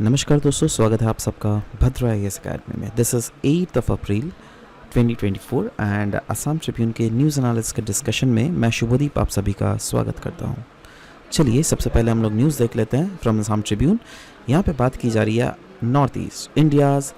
नमस्कार दोस्तों, स्वागत है आप सबका भद्रा आईएएस अकेडमी में। This is 8 April 2024 and Assam Tribune के न्यूज़ एनालिसिस के डिस्कशन में मैं शुभदीप आप सभी का स्वागत करता हूं। चलिए सबसे पहले हम लोग न्यूज़ देख लेते हैं फ्रॉम असम ट्रिब्यून। यहां पे बात की जा रही है north east India's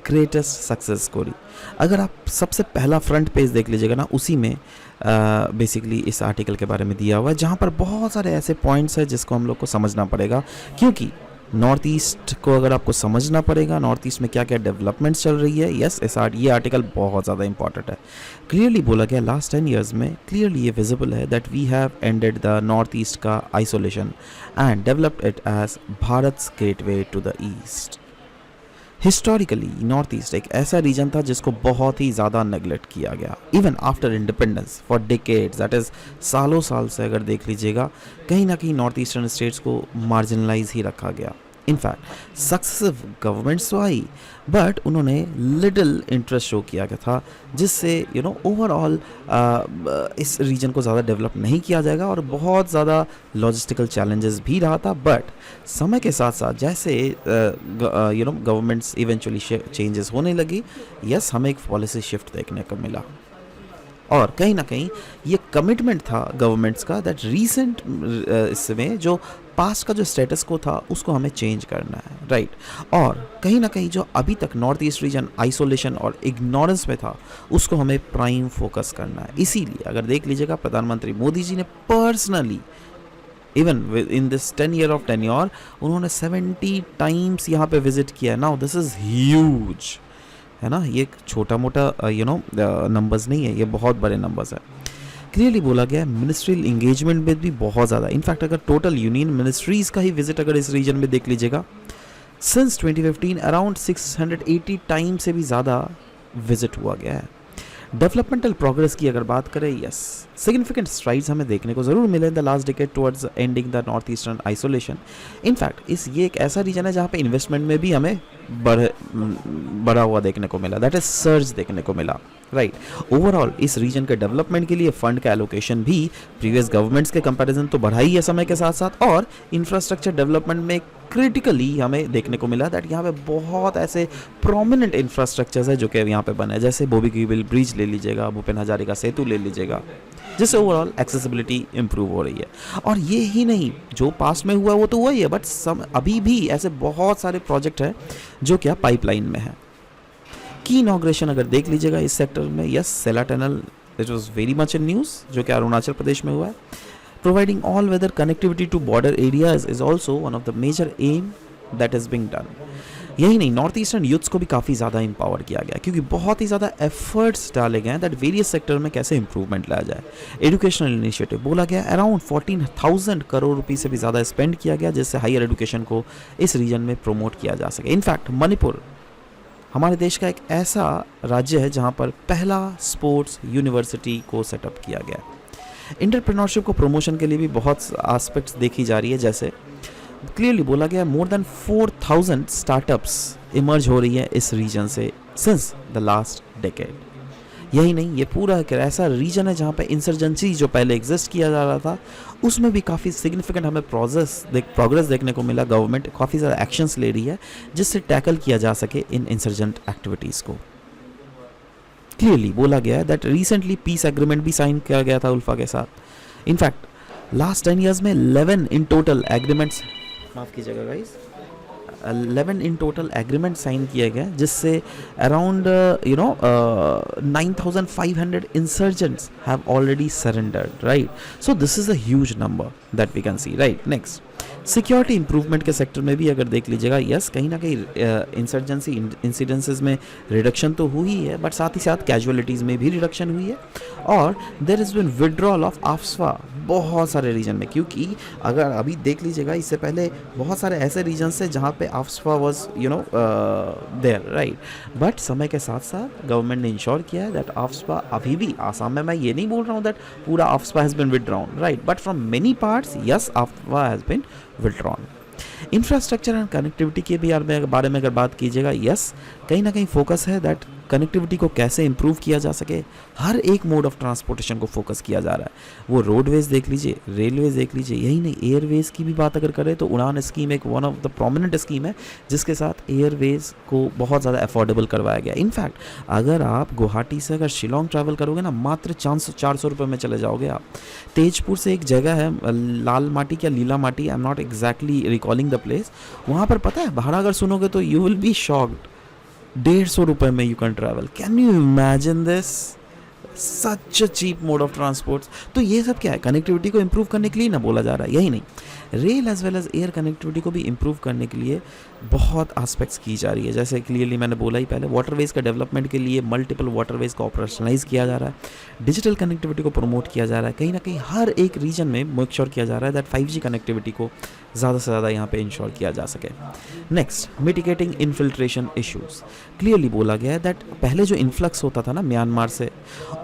greatest success story. अगर आप सबसे पहला फ्रंट पेज देख लीजिएगा ना, उसी में बेसिकली इस आर्टिकल के बारे में दिया हुआ है, जहाँ पर बहुत सारे ऐसे पॉइंट्स हैं जिसको हम लोग को समझना पड़ेगा, क्योंकि नॉर्थ ईस्ट को अगर आपको समझना पड़ेगा, नॉर्थ ईस्ट में क्या क्या डेवलपमेंट्स चल रही है। यस, ये आर्टिकल बहुत ज़्यादा इंपॉर्टेंट है। क्लियरली बोला गया लास्ट 10 ईयर्स में, क्लियरली ये विजिबल है that we have ended the north east का isolation and developed it as Bharat gateway to the east. Historically north east एक ऐसा रीजन था जिसको बहुत ही ज़्यादा नेगलेक्ट किया गया, even after independence for decades, that is सालों साल से अगर देख लीजिएगा, कहीं ना कहीं नॉर्थ ईस्टर्न स्टेट्स को मार्जिनलाइज ही रखा गया। इनफैक्ट सक्सेसिव गवर्नमेंट्स तो आई, बट उन्होंने लिटिल इंटरेस्ट शो किया गया था, जिससे ओवरऑल इस रीजन को ज़्यादा डेवलप नहीं किया जाएगा और बहुत ज़्यादा लॉजिस्टिकल चैलेंजेस भी रहा था। बट समय के साथ साथ जैसे गवर्नमेंट्स इवेंचुअली चेंजेस होने लगी, यस, हमें एक पॉलिसी शिफ्ट देखने को मिला और कहीं ना कहीं ये कमिटमेंट था गवर्नमेंट्स का दैट रीसेंट इसमें जो पास्ट का जो स्टेटस को था उसको हमें चेंज करना है, राइट। और कहीं ना कहीं जो अभी तक नॉर्थ ईस्ट रीजन आइसोलेशन और इग्नोरेंस में था, उसको हमें प्राइम फोकस करना है। इसीलिए अगर देख लीजिएगा, प्रधानमंत्री मोदी जी ने personally even in this 10 year of tenure उन्होंने 70 टाइम्स यहाँ पे विजिट किया। नाउ दिस इज़ ह्यूज, है ना। ये छोटा मोटा नंबर्स नहीं है, ये बहुत बड़े नंबर्स हैं। क्लियरली बोला गया है मिनिस्ट्रियल इंगेजमेंट में भी बहुत ज़्यादा। इनफैक्ट अगर टोटल यूनियन मिनिस्ट्रीज़ का ही विजिट अगर इस रीजन में देख लीजिएगा, सिंस 2015 अराउंड 680 टाइम से भी ज़्यादा विजिट हुआ गया है। डेवलपमेंटल प्रोग्रेस की अगर बात करें, यस, सिग्निफिकेंट स्ट्राइड्स हमें देखने को ज़रूर मिले in the last decade towards ending the north eastern isolation. In fact ये एक ऐसा रीजन है जहाँ पे इन्वेस्टमेंट में भी हमें बढ़ा हुआ देखने को मिला, दैट इज सर्ज देखने को मिला, राइट। ओवरऑल इस रीजन के डेवलपमेंट के लिए फंड का एलोकेशन भी प्रीवियस गवर्नमेंट्स के कंपैरिजन तो बढ़ा ही है समय के साथ साथ, और इंफ्रास्ट्रक्चर डेवलपमेंट में क्रिटिकली हमें देखने को मिला दैट यहाँ पे बहुत ऐसे प्रोमिनेंट इंफ्रास्ट्रक्चर्स है जो कि यहाँ पे बने, जैसे बोगीबील ब्रिज ले लीजिएगा, भूपेन हजारिका सेतु ले लीजिएगा, जिससे ओवरऑल एक्सेसिबिलिटी इंप्रूव हो रही है। और ये ही नहीं, जो पास्ट में हुआ वो तो हुआ ही है, बट अभी भी ऐसे बहुत सारे प्रोजेक्ट हैं जो क्या पाइपलाइन में है। की इनॉग्रेशन अगर देख लीजिएगा इस सेक्टर में, yes, Sela tunnel, it was very much in news, जो कि अरुणाचल प्रदेश में हुआ है। Providing all weather connectivity to border areas is also one of the major aim that is being done. यही नहीं, नॉर्थ ईस्टर्न यूथ्स को भी काफ़ी ज़्यादा इंपावर किया गया, क्योंकि बहुत ही ज़्यादा एफर्ट्स डाले गए हैं दैट वेरियस सेक्टर में कैसे इंप्रूवमेंट लाया जाए। एजुकेशनल इनिशिएटिव बोला गया, अराउंड 14,000 करोड़ रुपये से भी ज़्यादा स्पेंड किया गया, जिससे हायर एजुकेशन को इस रीजन में प्रमोट किया जा सके। इनफैक्ट मणिपुर हमारे देश का एक ऐसा राज्य है जहाँ पर पहला स्पोर्ट्स यूनिवर्सिटी को सेटअप किया गया। एंटरप्रेन्योरशिप को प्रमोशन के लिए भी बहुत एस्पेक्ट्स देखी जा रही है, जैसे क्लियरली बोला गया मोर देन 4,000 स्टार्टअप्स इमर्ज हो रही है इस रीजन से सिंस द लास्ट डेकेड। यही नहीं, ये पूरा एक ऐसा रीजन है जहाँ पे इंसर्जेंसी जो पहले एग्जिस्ट किया जा रहा था, उसमें भी काफ़ी सिग्निफिकेंट हमें प्रोग्रेस देखने को मिला। गवर्नमेंट काफ़ी ज़्यादा एक्शंस ले रही है जिससे टैकल किया जा सके इन इंसर्जेंट एक्टिविटीज़ को। क्लियरली बोला गया है दैट रिसेंटली पीस एग्रीमेंट भी साइन किया गया था उल्फा के साथ। इनफैक्ट लास्ट 10 ईयर्स में 11 इन टोटल एग्रीमेंट्स, माफ़ कीजिएगा guys, 11 in total agreement sign किए गए, जिससे around 9,500 insurgents have already surrendered, right. So this is a huge number that we can see, right. Next, security improvement के sector में भी अगर देख लीजिएगा, यस, कहीं ना कहीं इंसर्जेंसी इंसिडेंसेस में रिडक्शन तो हुई है, बट साथ ही साथ कैजुअलिटीज़ में भी रिडक्शन हुई है। और there is been withdrawal of AFSPA बहुत सारे रीजन में, क्योंकि अगर अभी देख लीजिएगा, इससे पहले बहुत सारे ऐसे रीजन से जहाँ पे आफ्सफा वाज देयर, राइट। बट समय के साथ साथ गवर्नमेंट ने इंश्योर किया है दैट आफ्सफा अभी भी आसाम में, मैं ये नहीं बोल रहा हूँ दैट पूरा AFSPA has been withdrawn, right, but from many parts, yes, AFSPA has been withdrawn. Infrastructure and connectivity के भी बारे में अगर बात कीजिएगा, यस कहीं ना कहीं फोकस है दैट कनेक्टिविटी को कैसे इंप्रूव किया जा सके, हर एक मोड ऑफ ट्रांसपोर्टेशन को फोकस किया जा रहा है। वो रोडवेज देख लीजिए, रेलवेज देख लीजिए, यही नहीं एयरवेज की भी बात अगर करें तो उड़ान स्कीम एक one of the prominent scheme है जिसके साथ एयरवेज को बहुत ज़्यादा अफोर्डेबल करवाया गया। इनफैक्ट अगर आप गुवाहाटी से अगर शिलोंग ट्रैवल करोगे ना, मात्र 400 रुपये में चले जाओगे आप। तेजपुर से एक जगह है लाल माटी क्या लीला माटी, I am not exactly recalling the place, वहाँ पर पता है भाड़ा अगर सुनोगे तो यू विल बी शॉक्ड, 150 रुपये में you can travel. Can you imagine this, such a cheap mode of transport. तो ये सब क्या है, कनेक्टिविटी को इम्प्रूव करने के लिए ना बोला जा रहा है। यही नहीं, rail as well as air connectivity को भी इम्प्रूव करने के लिए बहुत एस्पेक्ट्स की जा रही है। जैसे क्लियरली मैंने बोला ही पहले, वाटरवेज का डेवलपमेंट के लिए मल्टीपल वाटरवेज को ऑपरेशनलाइज किया जा रहा है, डिजिटल कनेक्टिविटी को प्रमोट किया जा रहा है, कहीं ना कहीं हर एक रीजन में मेक श्योर किया जा रहा है दैट 5G कनेक्टिविटी को ज़्यादा से ज़्यादा यहाँ पे इंश्योर किया जा सके। Next, mitigating infiltration issues. Clearly बोला गया है दैट पहले जो इन्फ्लक्स होता था ना म्यांमार से,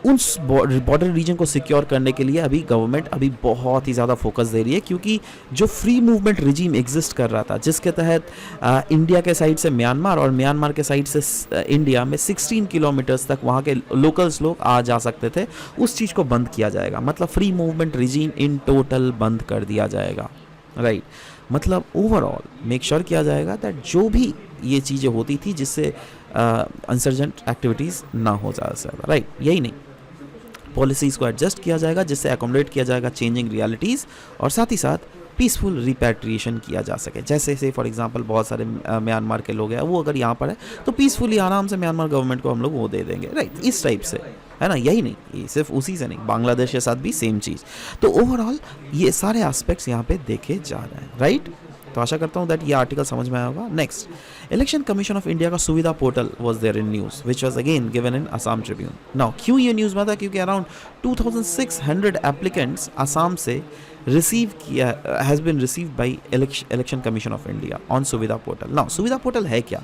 उस बॉर्डर रीजन को सिक्योर करने के लिए अभी गवर्नमेंट अभी बहुत ही ज़्यादा फोकस दे रही है, क्योंकि जो फ्री मूवमेंट रिजीम एग्जिस्ट कर रहा था जिसके तहत इंडिया के साइड से म्यांमार और म्यांमार के साइड से इंडिया में 16 किलोमीटर्स तक वहाँ के लोकल्स लोग आ जा सकते थे, उस चीज़ को बंद किया जाएगा। मतलब free movement regime in total बंद कर दिया जाएगा, राइट। मतलब ओवरऑल मेक श्योर किया जाएगा दैट जो भी ये चीज़ें होती थी जिससे इंसर्जेंट एक्टिविटीज़ ना हो ज़्यादा से ज़्यादा, राइट। यही नहीं, पॉलिसीज़ को एडजस्ट किया जाएगा जिससे अकोमोडेट किया जाएगा चेंजिंग रियलिटीज़, और साथ ही साथ पीसफुल रिपैट्रिएशन किया जा सके। जैसे से फॉर एग्जांपल बहुत सारे म्यांमार के लोग हैं, वो अगर यहाँ पर है तो पीसफुली आराम से म्यांमार गवर्नमेंट को हम लोग वो दे देंगे, राइट। इस टाइप से है ना। यही नहीं, ये सिर्फ उसी से नहीं, बांग्लादेश के साथ भी सेम चीज़। तो ओवरऑल ये सारे एस्पेक्ट्स यहाँ पे देखे जा रहे हैं, राइट। तो आशा करता हूँ दैट ये आर्टिकल समझ में आया होगा। Next, election commission of India का Suvidha portal was there in news which was again given in Assam Tribune. Now क्यों ये न्यूज़ में था, क्योंकि अराउंड 2600 एप्लीकेंट्स असम से रिसीव किया has been received by election commission of India on सुविधा पोर्टल। नाउ सुविधा पोर्टल है क्या,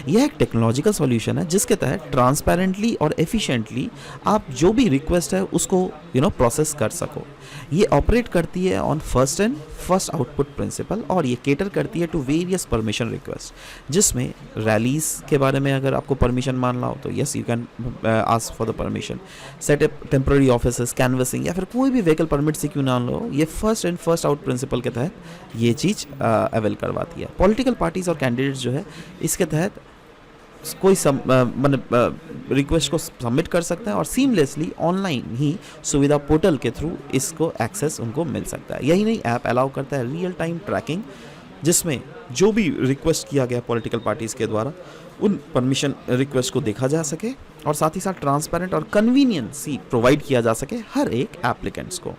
यह एक टेक्नोलॉजिकल सॉल्यूशन है जिसके तहत ट्रांसपेरेंटली और एफिशिएंटली आप जो भी रिक्वेस्ट है उसको प्रोसेस कर सको। ये ऑपरेट करती है on first in first output principle, और ये केटर करती है टू वेरियस परमिशन रिक्वेस्ट, जिसमें रैलीज के बारे में अगर आपको परमिशन मानना हो तो yes you can ask for the permission, setup temporary offices, canvassing, या फिर कोई भी व्हीकल परमिट से क्यों ना लो, ये first in first out principle के तहत ये चीज़ अवेल करवाती है। पॉलिटिकल पार्टीज और कैंडिडेट्स जो है इसके तहत कोई रिक्वेस्ट को सबमिट कर सकते हैं और सीमलेसली ऑनलाइन ही सुविधा पोर्टल के थ्रू इसको एक्सेस उनको मिल सकता है। यही नहीं, ऐप अलाउ करता है रियल टाइम ट्रैकिंग, जिसमें जो भी रिक्वेस्ट किया गया पॉलिटिकल पार्टीज़ के द्वारा उन परमिशन रिक्वेस्ट को देखा जा सके, और साथ ही साथ ट्रांसपेरेंट और कन्वीनियंसी प्रोवाइड किया जा सके हर एक एप्लीकेंट्स को।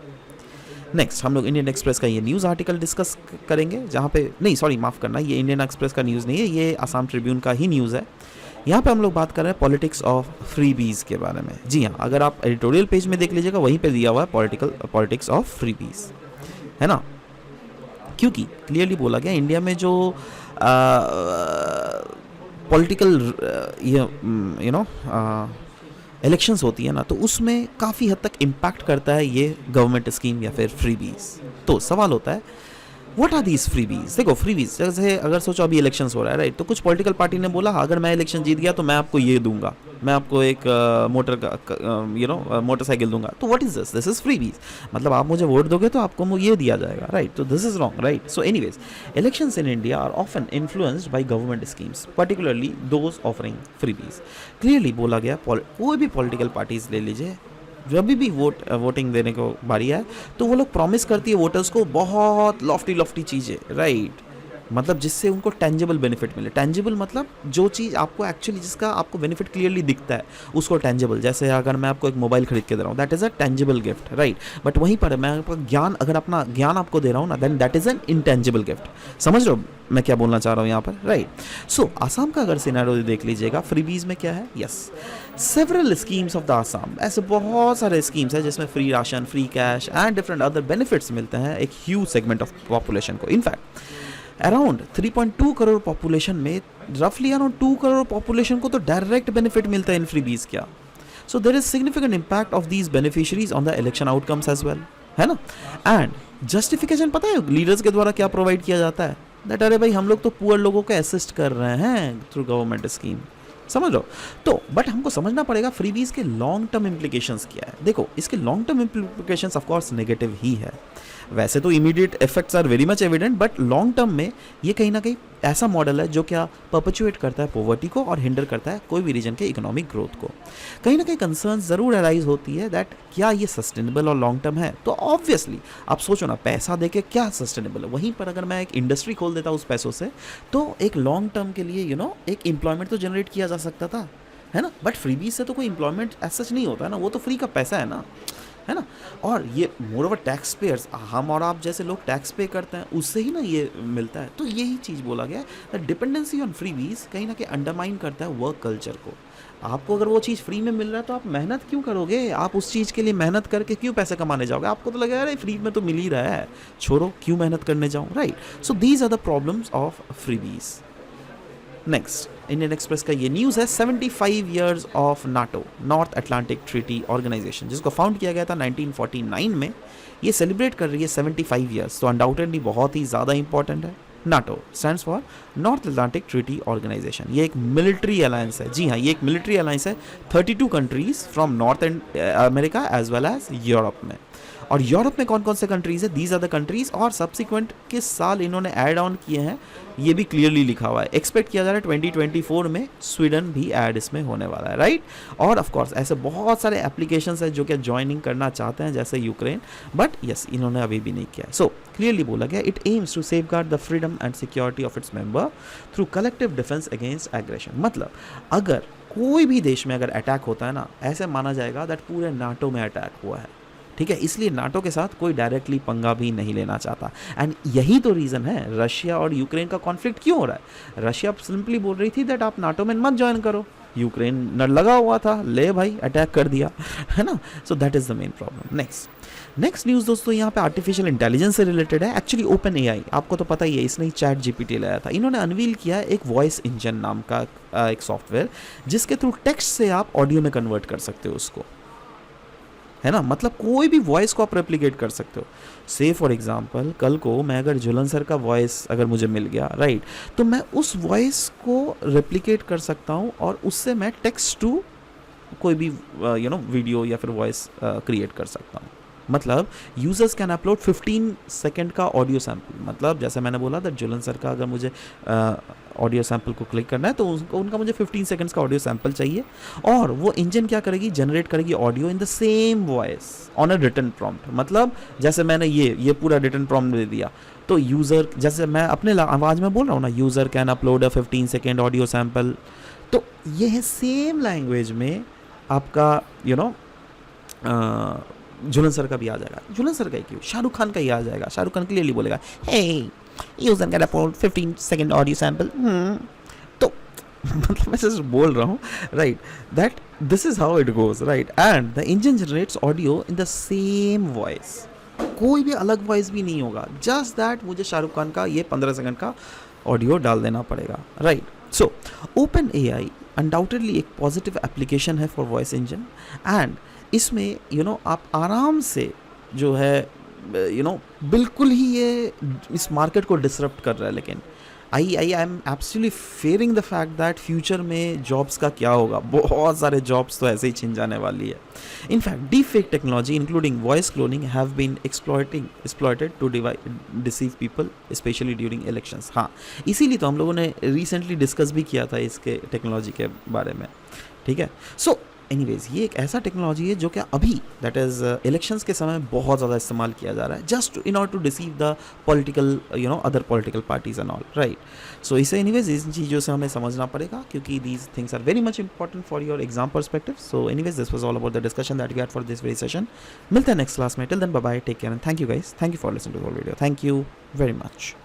नेक्स्ट, हम लोग इंडियन एक्सप्रेस का ये न्यूज़ आर्टिकल डिस्कस करेंगे, जहाँ पे नहीं सॉरी माफ़ करना, ये इंडियन एक्सप्रेस का न्यूज़ नहीं है, ये असम ट्रिब्यून का ही न्यूज़ है। यहाँ पे हम लोग बात कर रहे हैं पॉलिटिक्स ऑफ फ्रीबीज़ के बारे में। जी हाँ, अगर आप एडिटोरियल पेज में देख लीजिएगा वहीं पे दिया हुआ है पॉलिटिक्स ऑफ फ्रीबीज़, है ना। क्योंकि क्लियरली बोला गया इंडिया में जो पॉलिटिकल इलेक्शंस होती है ना, तो उसमें काफ़ी हद तक इम्पैक्ट करता है ये गवर्नमेंट स्कीम या फिर फ्रीबीज़। तो सवाल होता है व्हाट आर दीज फ्रीबीज। देखो फ्रीबीज जैसे अगर सोचो अभी इलेक्शंस हो रहा है, राइट, तो कुछ पॉलिटिकल पार्टी ने बोला अगर मैं इलेक्शन जीत गया तो मैं आपको ये दूंगा, मैं आपको एक मोटरसाइकिल दूंगा। तो what is this is freebies, मतलब आप मुझे वोट दोगे तो आपको ये दिया जाएगा, राइट। तो this is wrong, right. So anyways, elections in India are often influenced by government schemes, particularly those offering freebies. Clearly बोला गया कोई भी पॉलिटिकल पार्टीज ले लीजिए, जब भी वोटिंग देने को बारी है तो वो लोग प्रॉमिस करती है वोटर्स को बहुत लॉफ्टी चीज़ें, राइट, मतलब जिससे उनको टेंजिबल बेनिफिट मिले। टेंजिबल मतलब जो चीज़ आपको एक्चुअली जिसका आपको बेनिफिट क्लियरली दिखता है उसको टेंजिबल। जैसे अगर मैं आपको एक मोबाइल खरीद के दे रहा हूँ, that is a tangible gift, right. But वहीं पर मैं आपको ज्ञान, अगर अपना ज्ञान आपको दे रहा हूँ ना, then that is an intangible gift. समझ रहे हो मैं क्या बोलना चाह रहा हूँ यहाँ पर, राइट। सो आसाम का अगर सिनेरियो देख लीजिएगा, फ्रीबीज में क्या है, yes, several schemes of the Assam, ऐसे बहुत सारे स्कीम्स हैं जिसमें free ration, free cash and different other benefits मिलते हैं एक ह्यूज सेगमेंट ऑफ पॉपुलेशन को। इनफैक्ट अराउंड 3.2 करोड़ पॉपुलेशन में रफली अराउंड 2 करोड़ पॉपुलेशन को तो डायरेक्ट बेनिफिट मिलता है इन फ्रीबीज क्या। So there is significant impact of these beneficiaries on the election outcomes as well, है ना। एंड जस्टिफिकेशन पता है लीडर्स के द्वारा क्या प्रोवाइड किया जाता है, दैट अरे भाई हम लोग तो पुअर लोगों को असिस्ट कर रहे हैं थ्रू गवर्नमेंट स्कीम, समझ लो। तो बट हमको समझना पड़ेगा फ्रीबीज के लॉन्ग टर्म इम्प्लीकेशंस क्या है। देखो इसके long term implications of course negative ही है। वैसे तो immediate effects are very much evident, but long term में ये कहीं ना कहीं ऐसा मॉडल है जो क्या परपेचुएट करता है पॉवर्टी को और हिंडर करता है कोई भी रीजन के इकोनॉमिक ग्रोथ को। कहीं ना कहीं कंसर्न ज़रूर अराइज होती है दैट क्या ये सस्टेनेबल और लॉन्ग टर्म है। तो ऑब्वियसली आप सोचो ना, पैसा देके क्या सस्टेनेबल है। वहीं पर अगर मैं एक इंडस्ट्री खोल देता उस पैसों से, तो एक लॉन्ग टर्म के लिए एक एम्प्लॉयमेंट तो जनरेट किया जा सकता था, है ना। बट फ्रीबीज से तो कोई एम्प्लॉयमेंट एज सच नहीं होता है ना, वो तो फ्री का पैसा है ना, है ना। और ये मोर ओवर टैक्स पेयर्स, हम और आप जैसे लोग टैक्स पे करते हैं, उससे ही ना ये मिलता है। तो यही चीज़ बोला गया है, डिपेंडेंसी ऑन फ्रीबीज कहीं ना कहीं अंडरमाइन करता है वर्क कल्चर को। आपको अगर वो चीज़ फ्री में मिल रहा है तो आप मेहनत क्यों करोगे, आप उस चीज़ के लिए मेहनत करके क्यों पैसे कमाने जाओगे। आपको तो लगेगा अरे फ्री में तो मिल ही रहा है, छोड़ो क्यों मेहनत करने जाऊँ, right. So these are the problems of freebies. Next, Indian Express का ये न्यूज़ है 75 years of NATO, North Atlantic Treaty Organization, जिसको फाउंड किया गया था 1949 में। ये सेलिब्रेट कर रही है 75 ईयर्स, तो अनडाउटेडली बहुत ही ज़्यादा इंपॉर्टेंट है। NATO stands for North Atlantic Treaty Organization. ये एक मिलिट्री अलायंस है, जी हाँ, ये एक मिलिट्री अलायंस है 32 countries from North America as well as Europe में। और यूरोप में कौन कौन से कंट्रीज़ है, दीज आर द कंट्रीज़। और सब्सिक्वेंट किस साल इन्होंने ऐड ऑन किए हैं ये भी क्लियरली लिखा हुआ है। एक्सपेक्ट किया जा रहा है 2024 में स्वीडन भी ऐड इसमें होने वाला है, राइट। और ऑफ कोर्स ऐसे बहुत सारे एप्लीकेशंस हैं जो कि ज्वाइनिंग करना चाहते हैं, जैसे यूक्रेन, बट यस इन्होंने अभी भी नहीं किया है। सो क्लियरली बोला गया, it aims to safeguard the freedom and security of its member through collective defence against aggression. मतलब अगर कोई भी देश में अगर अटैक होता है ना, ऐसे माना जाएगा दैट पूरे नाटो में अटैक हुआ है, ठीक है। इसलिए नाटो के साथ कोई डायरेक्टली पंगा भी नहीं लेना चाहता। एंड यही तो रीज़न है रशिया और यूक्रेन का कॉन्फ्लिक्ट क्यों हो रहा है। रशिया सिंपली बोल रही थी दैट आप नाटो में मत ज्वाइन करो, यूक्रेन न लगा हुआ था, ले भाई अटैक कर दिया, है ना। So that is the main problem. Next news दोस्तों यहाँ पे आर्टिफिशियल इंटेलिजेंस से रिलेटेड है। एक्चुअली ओपन एआई, आपको तो पता ही है, इसने चैट जीपीटी लाया था। इन्होंने अनवील किया है एक वॉइस इंजन नाम का एक सॉफ्टवेयर, जिसके थ्रू टेक्स्ट से आप ऑडियो में कन्वर्ट कर सकते हो उसको, है ना। मतलब कोई भी वॉइस को आप रेप्लिकेट कर सकते हो। से फॉर एग्जांपल कल को मैं अगर झूलन सर का वॉइस अगर मुझे मिल गया, राइट, तो मैं उस वॉइस को रेप्लिकेट कर सकता हूँ और उससे मैं टेक्स्ट टू कोई भी वीडियो या फिर वॉइस क्रिएट कर सकता हूँ। मतलब यूजर्स कैन अपलोड 15 सेकेंड का ऑडियो सैम्पल। मतलब जैसे मैंने बोला था जुलन सर का अगर मुझे ऑडियो सैम्पल को क्लिक करना है तो उनका मुझे 15 सेकेंड्स का ऑडियो सैम्पल चाहिए, और वो इंजन क्या करेगी, जनरेट करेगी audio in the same voice on a written prompt. मतलब जैसे मैंने ये पूरा रिटन प्रॉम्प्ट दे दिया, तो यूज़र, जैसे मैं अपने आवाज़ में बोल रहा हूँ ना, user can upload a 15 second audio sample, तो ये है सेम लैंग्वेज में आपका झूलन सर का भी आ जाएगा। झूलन सर का ही क्यों, शाहरुख खान का ही आ जाएगा। शाहरुख खान क्लियरली बोलेगा, hey user can upload 15 second audio sample. तो मतलब मैं सिर्फ बोल रहा हूँ, right, that this is how it goes, right. And the engine generates audio in the same voice, कोई भी अलग वॉइस भी नहीं होगा, जस्ट दैट मुझे शाहरुख खान का ये 15 सेकेंड का ऑडियो डाल देना पड़ेगा, right. So open AI undoubtedly एक पॉजिटिव एप्लीकेशन है फॉर वॉइस इंजन, एंड इसमें आप आराम से जो है बिल्कुल ही ये इस मार्केट को डिसरप्ट कर रहा है। लेकिन I am absolutely fearing the fact that future में जॉब्स का क्या होगा। बहुत सारे जॉब्स तो ऐसे ही छिन जाने वाली है। In fact deep fake technology including voice cloning have been exploited to deceive people specially during elections. हाँ, इसीलिए तो हम लोगों ने रिसेंटली डिस्कस भी किया था इसके टेक्नोलॉजी के बारे में, ठीक है। सो एनीवेज ये एक ऐसा टेक्नोलॉजी है जो कि अभी दैट इज़ इलेक्शंस के समय बहुत ज़्यादा इस्तेमाल किया जा रहा है, just in order to deceive the political other political parties and all, right. So इसे एनीवेज इन चीज़ों से हमें समझना पड़ेगा, क्योंकि these things are very much important for your exam perspective. So anyways this was all about the discussion that we had for this very session. मिलते हैं नेक्स्ट क्लास में। Till then bye bye, take care and thank you guys, thank you for listening to the whole video, thank you very much.